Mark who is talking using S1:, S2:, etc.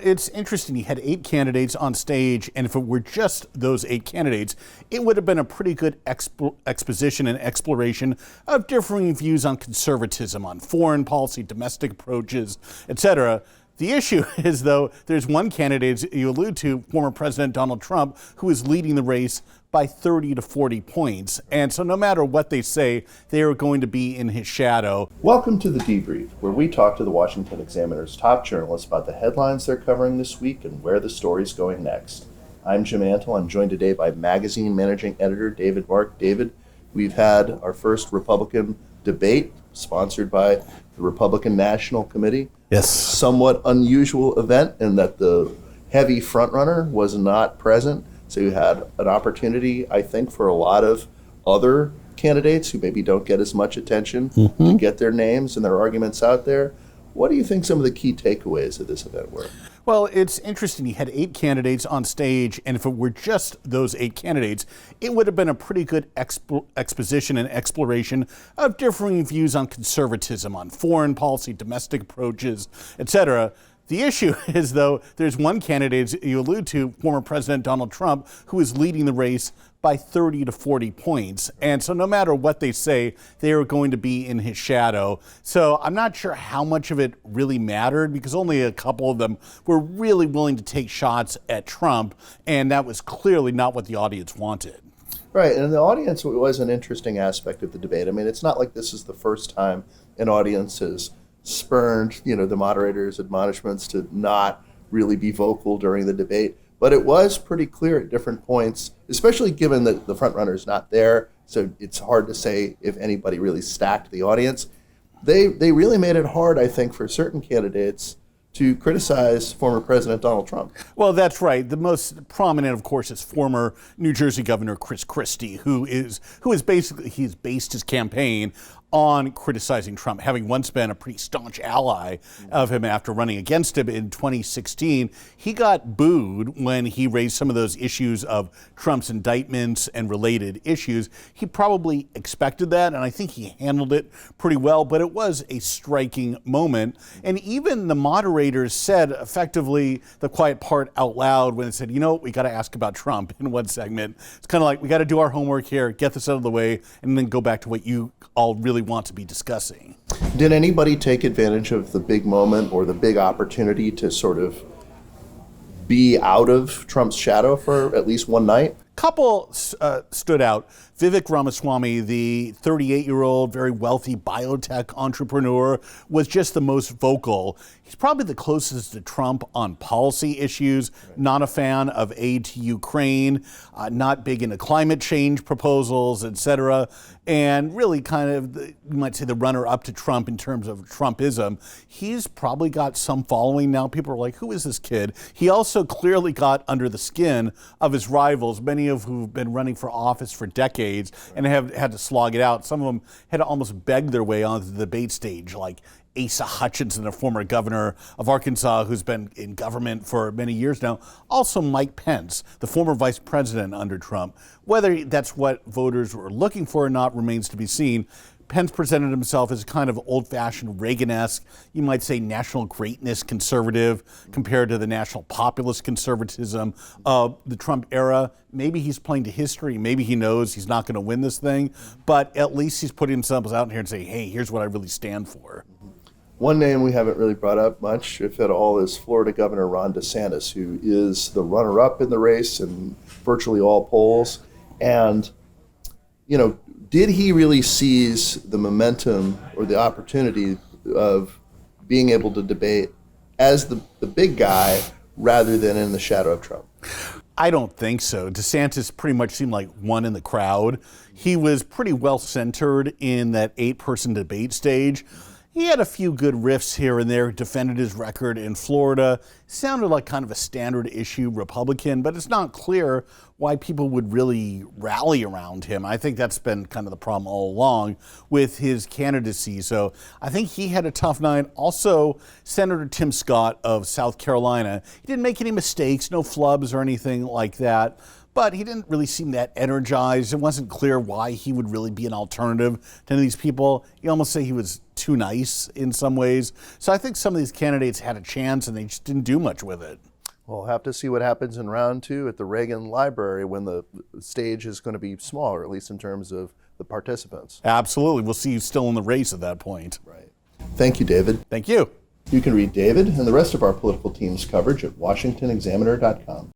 S1: it's interesting. He had 8 candidates on stage, and if it were just those 8 candidates, it would have been a pretty good exposition and exploration of differing views on conservatism, on foreign policy, domestic approaches, etc. The issue is, though, there's one candidate you allude to, former President Donald Trump, who is leading the race by 30 to 40 points. And so no matter what they say, they are going to be in his shadow.
S2: Welcome to the Debrief, where we talk to the Washington Examiner's top journalists about the headlines they're covering this week and where the story's going next. I'm Jim Antle. I'm joined today by magazine managing editor David Mark. David, we've had our first Republican debate sponsored by the Republican National Committee.
S1: Yes.
S2: Somewhat unusual event in that the heavy frontrunner was not present. So you had an opportunity, I think, for a lot of other candidates who maybe don't get as much attention to get their names and their arguments out there. What do you think some of the key takeaways of this event were?
S1: Well, it's interesting. He had 8 candidates on stage, and if it were just those 8 candidates, it would have been a pretty good exposition and exploration of differing views on conservatism, on foreign policy, domestic approaches, etc. The issue is, though, there's one candidate you allude to, former President Donald Trump, who is leading the race by 30 to 40 points. And so no matter what they say, they are going to be in his shadow. So I'm not sure how much of it really mattered, because only a couple of them were really willing to take shots at Trump, and that was clearly not what the audience wanted.
S2: Right, and the audience was an interesting aspect of the debate. I mean, it's not like this is the first time an audience has spurned, the moderator's admonishments to not really be vocal during the debate. But it was pretty clear at different points, especially given that the front runner is not there, so it's hard to say if anybody really stacked the audience. They really made it hard, I think, for certain candidates to criticize former President Donald Trump.
S1: Well, that's right. The most prominent, of course, is former New Jersey Governor Christie, who is basically, he's based his campaign on criticizing Trump, having once been a pretty staunch ally of him after running against him in 2016. He got booed when he raised some of those issues of Trump's indictments and related issues. He probably expected that, and I think he handled it pretty well, but it was a striking moment. And even the moderators said effectively the quiet part out loud when it said, we got to ask about Trump in one segment. It's kind of like, we got to do our homework here, get this out of the way, and then go back to what you all really want to be discussing.
S2: Did anybody take advantage of the big moment or the big opportunity to sort of be out of Trump's shadow for at least one night?
S1: Couple stood out. Vivek Ramaswamy, the 38-year-old, very wealthy biotech entrepreneur, was just the most vocal. He's probably the closest to Trump on policy issues, not a fan of aid to Ukraine, not big into climate change proposals, etc., and really kind of, you might say, the runner-up to Trump in terms of Trumpism. He's probably got some following now. People are like, who is this kid? He also clearly got under the skin of his rivals, many of who've been running for office for decades and have had to slog it out. Some of them had to almost beg their way onto the debate stage, like Asa Hutchinson, a former governor of Arkansas who's been in government for many years now. Also Mike Pence, the former vice president under Trump. Whether that's what voters were looking for or not remains to be seen. Pence presented himself as kind of old-fashioned Reagan-esque, you might say national greatness conservative compared to the national populist conservatism of the Trump era. Maybe he's playing to history. Maybe he knows he's not going to win this thing, but at least he's putting himself out here and saying, hey, here's what I really stand for.
S2: One name we haven't really brought up much, if at all, is Florida Governor Ron DeSantis, who is the runner-up in the race in virtually all polls. And, did he really seize the momentum or the opportunity of being able to debate as the big guy rather than in the shadow of Trump?
S1: I don't think so. DeSantis pretty much seemed like one in the crowd. He was pretty well centered in that 8-person debate stage. He had a few good riffs here and there, defended his record in Florida, sounded like kind of a standard issue Republican, but it's not clear why people would really rally around him. I think that's been kind of the problem all along with his candidacy. So I think he had a tough night. Also, Senator Tim Scott of South Carolina, he didn't make any mistakes, no flubs or anything like that. but he didn't really seem that energized. It wasn't clear why he would really be an alternative to any of these people. You almost say he was too nice in some ways. So I think some of these candidates had a chance and they just didn't do much with it.
S2: We'll have to see what happens in round 2 at the Reagan Library when the stage is going to be smaller, at least in terms of the participants.
S1: Absolutely. We'll see you still in the race at that point.
S2: Right. Thank you, David.
S1: Thank you.
S2: You can read David and the rest of our political team's coverage at washingtonexaminer.com.